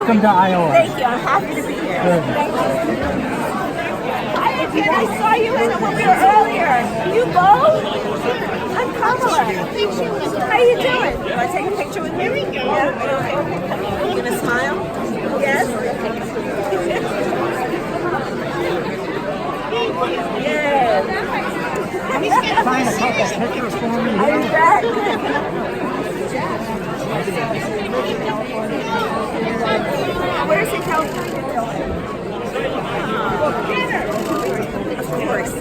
welcome to Iowa. Thank you. I'm happy to be here. Good. Thank you. Hi, again. I saw you in a movie earlier. You both? I'm Kamala. How you doing? Want to take a picture with me? Yeah. You gonna smile? Yes. Yes. Sign a couple pictures for me. I bet. Where's the California building? Dinner. Of course.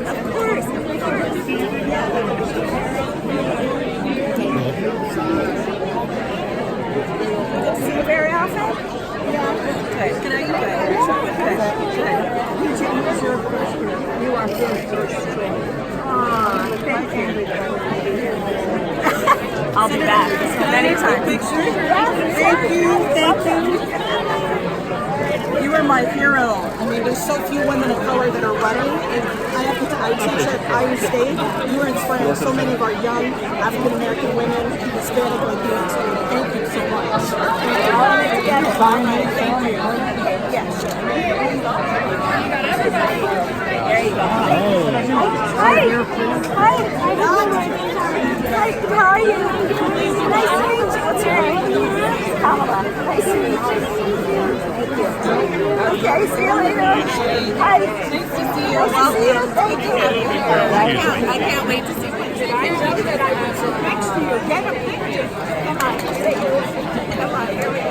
See you very often? Yeah. Good. Good. Are you good? Good. You are first. Aw, thank you. I'll be back anytime. Thank you. You are my hero. I mean, there's so few women of color that are running. I teach at Ames State. You are inspiring so many of our young African American women, Hispanic, Latino. Thank you so much. Thank you. Yes. There you go. Hi. How are you? Nice to meet you. What's your name? Kamala. Nice to meet you. Thank you. Okay, see you later. Hi. Nice to see you. Nice to see you. Thank you. I can't wait to see you. Did I know that I would sit next to you? Get a picture. Come on. Come on. Here we go.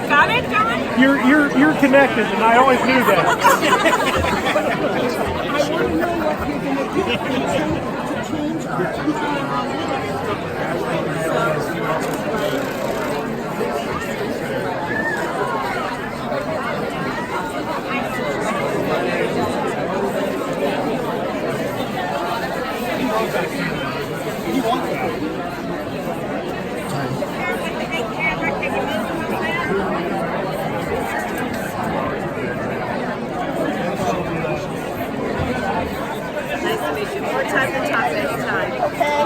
Got it, John? You're connected, and I always knew that. I want to know what you're going to do to change our More time to talk anytime. Okay.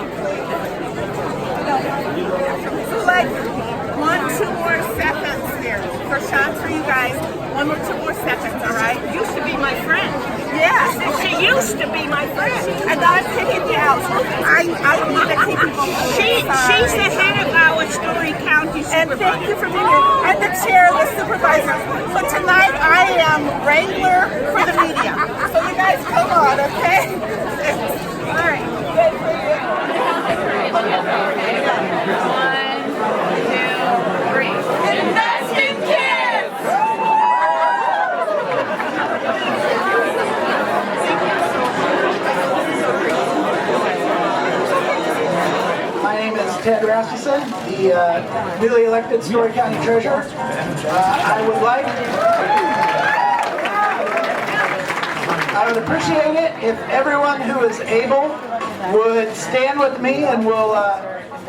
So like 2 more seconds here for shots for you guys. 2 more seconds, all right? Used to be my friend. Yes, she used to be my friend. And I'm kicking you out. I don't want to keep you. She's the head of our Story County Supervisor. And thank you for being here. And the chair, the supervisor. So tonight I am wrangler for the media. So you guys come on, okay? All right. Good for you. 1, 2, 3. Invest in kids! My name is Ted Rasmussen, the newly elected Story County Treasurer. I would appreciate it if everyone who is able would stand with me, and we'll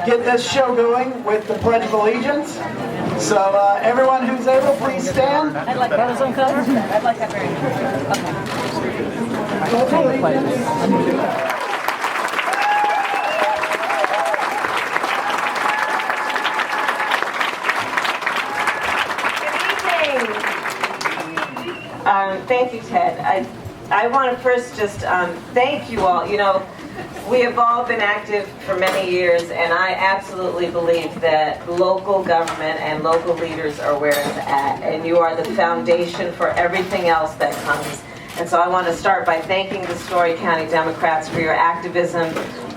get this show going with the Pledge of Allegiance. So everyone who's able, please stand. I'd like that as own color. I'd like that very much. Okay. Thank you, Ted. I want to first just thank you all. You know, we have all been active for many years, and I absolutely believe that local government and local leaders are where it's at, and you are the foundation for everything else that comes. And so I want to start by thanking the Story County Democrats for your activism,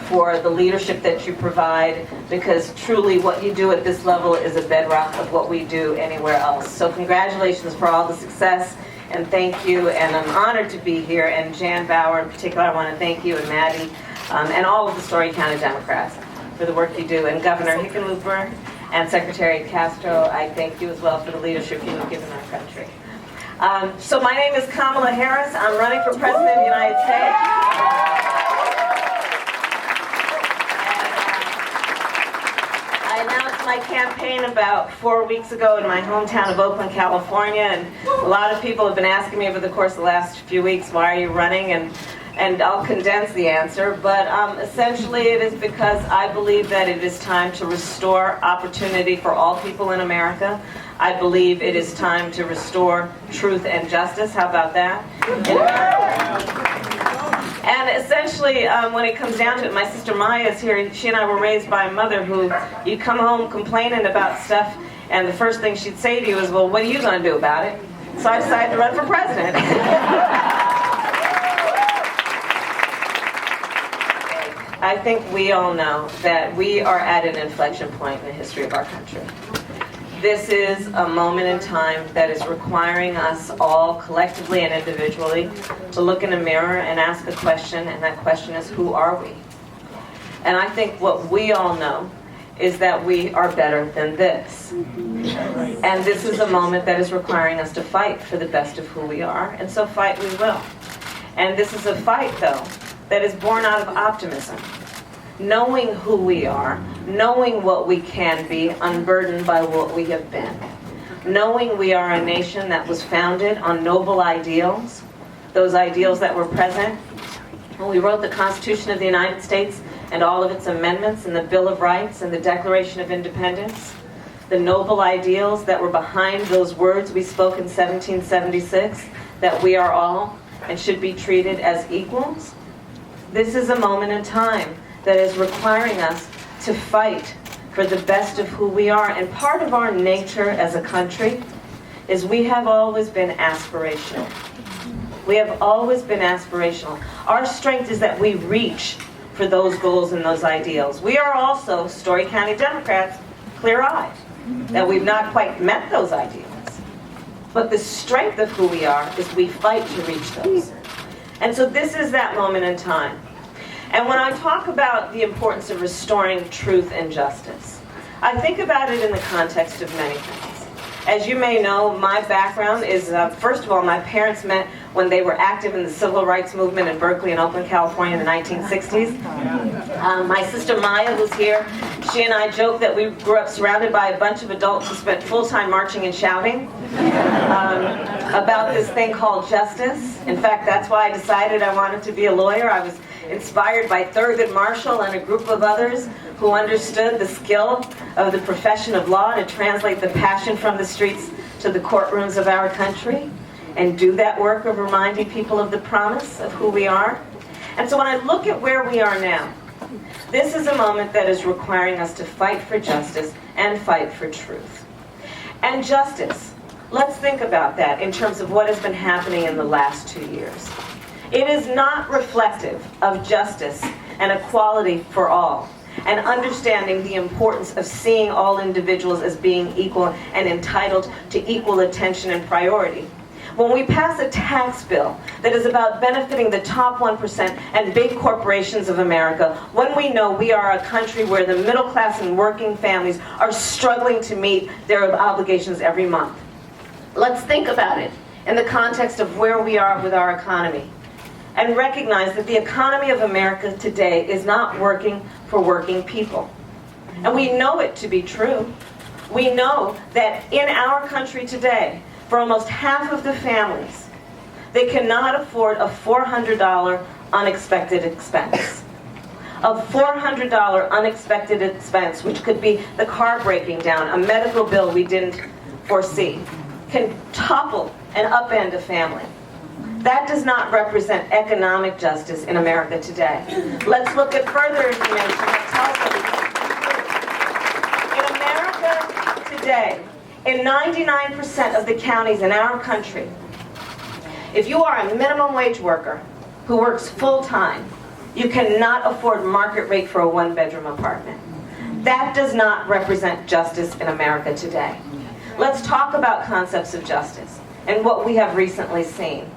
for the leadership that you provide, because truly what you do at this level is a bedrock of what we do anywhere else. So congratulations for all the success, and thank you, and I'm honored to be here. And Jan Bauer in particular, I want to thank you, and Maddie, and all of the Story County Democrats for the work you do, and Governor Hickenlooper and Secretary Castro, I thank you as well for the leadership you have given our country. So my name is Kamala Harris. I'm running for President of the United States. I announced my campaign about 4 weeks ago in my hometown of Oakland, California, and a lot of people have been asking me over the course of the last few weeks, why are you running? And And I'll condense the answer, but essentially it is because I believe that it is time to restore opportunity for all people in America. I believe it is time to restore truth and justice. How about that? And essentially, when it comes down to it, my sister Maya is here. She and I were raised by a mother who, you come home complaining about stuff, and the first thing she'd say to you is, well, what are you going to do about it? So I decided to run for president. I think we all know that we are at an inflection point in the history of our country. This is a moment in time that is requiring us all, collectively and individually, to look in a mirror and ask a question, and that question is, who are we? And I think what we all know is that we are better than this. And this is a moment that is requiring us to fight for the best of who we are, and so fight we will. And this is a fight, though, that is born out of optimism. Knowing who we are, knowing what we can be, unburdened by what we have been. Knowing we are a nation that was founded on noble ideals, those ideals that were present when we wrote the Constitution of the United States and all of its amendments and the Bill of Rights and the Declaration of Independence. The noble ideals that were behind those words we spoke in 1776, that we are all and should be treated as equals. This is a moment in time that is requiring us to fight for the best of who we are. And part of our nature as a country is we have always been aspirational. We have always been aspirational. Our strength is that we reach for those goals and those ideals. We are also, Story County Democrats, clear-eyed that we've not quite met those ideals. But the strength of who we are is we fight to reach those. And so this is that moment in time. And when I talk about the importance of restoring truth and justice, I think about it in the context of many things. As you may know, my background is, first of all, my parents met when they were active in the civil rights movement in Berkeley and Oakland, California in the 1960s. My sister Maya, who's here, she and I joke that we grew up surrounded by a bunch of adults who spent full-time marching and shouting about this thing called justice. In fact, that's why I decided I wanted to be a lawyer. I was inspired by Thurgood Marshall and a group of others who understood the skill of the profession of law to translate the passion from the streets to the courtrooms of our country and do that work of reminding people of the promise of who we are. And so when I look at where we are now, this is a moment that is requiring us to fight for justice and fight for truth. And justice, let's think about that in terms of what has been happening in the last 2 years. It is not reflective of justice and equality for all, and understanding the importance of seeing all individuals as being equal and entitled to equal attention and priority. When we pass a tax bill that is about benefiting the top 1% and big corporations of America, when we know we are a country where the middle class and working families are struggling to meet their obligations every month. Let's think about it in the context of where we are with our economy, and recognize that the economy of America today is not working for working people. And we know it to be true. We know that in our country today, for almost half of the families, they cannot afford a $400 unexpected expense. A $400 unexpected expense, which could be the car breaking down, a medical bill we didn't foresee, can topple and upend a family. That does not represent economic justice in America today. Let's look at further information that tells us in America today, in 99% of the counties in our country, if you are a minimum wage worker who works full-time, you cannot afford market rate for a one-bedroom apartment. That does not represent justice in America today. Let's talk about concepts of justice and what we have recently seen.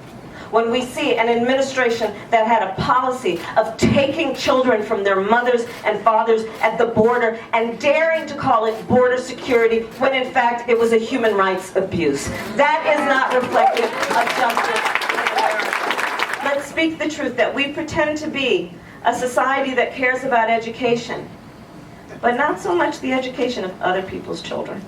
When we see an administration that had a policy of taking children from their mothers and fathers at the border and daring to call it border security when in fact it was a human rights abuse. That is not reflective of justice in America. Let's speak the truth that we pretend to be a society that cares about education, but not so much the education of other people's children.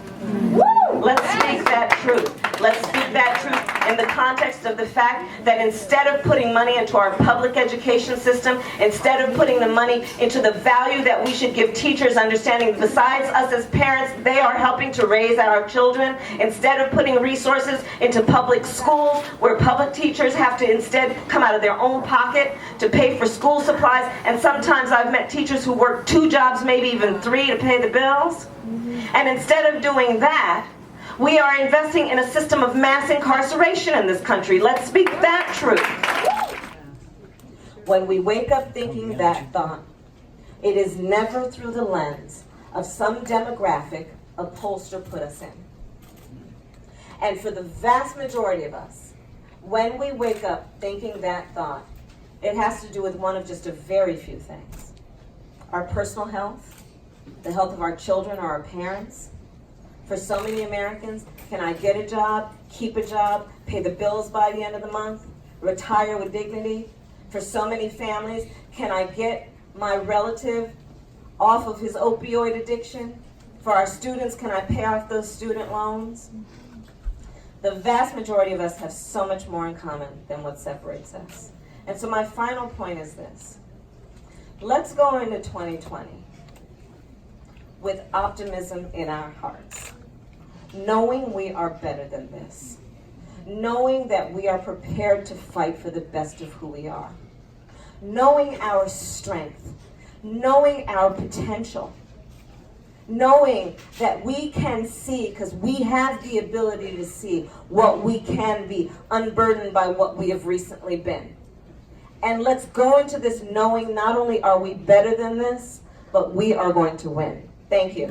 Woo! Let's speak that truth. Let's speak that truth in the context of the fact that instead of putting money into our public education system, instead of putting the money into the value that we should give teachers, understanding besides us as parents, they are helping to raise our children, instead of putting resources into public schools where public teachers have to instead come out of their own pocket to pay for school supplies, and sometimes I've met teachers who work 2 jobs, maybe even 3 to pay the bills. And instead of doing that, we are investing in a system of mass incarceration in this country. Let's speak that truth. When we wake up thinking that thought, it is never through the lens of some demographic a pollster put us in. And for the vast majority of us, when we wake up thinking that thought, it has to do with one of just a very few things. Our personal health, the health of our children or our parents. For so many Americans, can I get a job, keep a job, pay the bills by the end of the month, retire with dignity? For so many families, can I get my relative off of his opioid addiction? For our students, can I pay off those student loans? The vast majority of us have so much more in common than what separates us. And so my final point is this. Let's go into 2020 with optimism in our hearts, knowing we are better than this, knowing that we are prepared to fight for the best of who we are, knowing our strength, knowing our potential, knowing that we can see, because we have the ability to see what we can be, unburdened by what we have recently been. And let's go into this knowing not only are we better than this, but we are going to win. Thank you.